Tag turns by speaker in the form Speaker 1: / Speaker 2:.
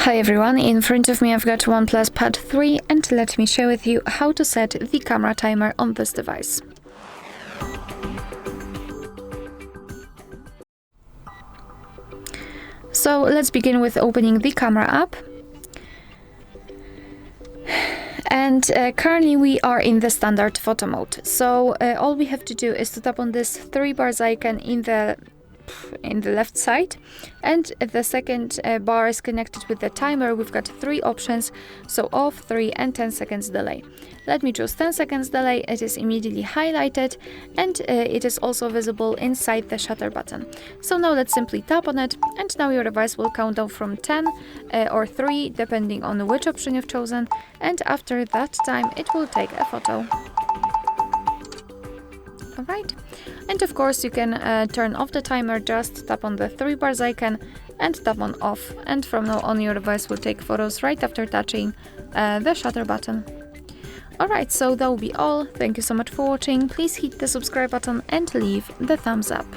Speaker 1: Hi everyone, in front of me I've got OnePlus Pad 3 and let me share with you how to set the camera timer on this device. So let's begin with opening the camera app. And currently we are in the standard photo mode. So all we have to do is to tap on this 3 bars icon in the left side, and the second bar is connected with the timer. We've got 3 options, so off, 3 and 10 seconds delay. Let me choose 10 seconds delay. It is immediately highlighted and it is also visible inside the shutter button. So now let's simply tap on it, and now your device will count down from 10 or 3 depending on which option you've chosen, and after that time it will take a photo. Alright, and of course you can turn off the timer. Just tap on the 3 bars icon and tap on off, and from now on your device will take photos right after touching the shutter button. Alright, so that will be all. Thank you so much for watching. Please hit the subscribe button and leave the thumbs up.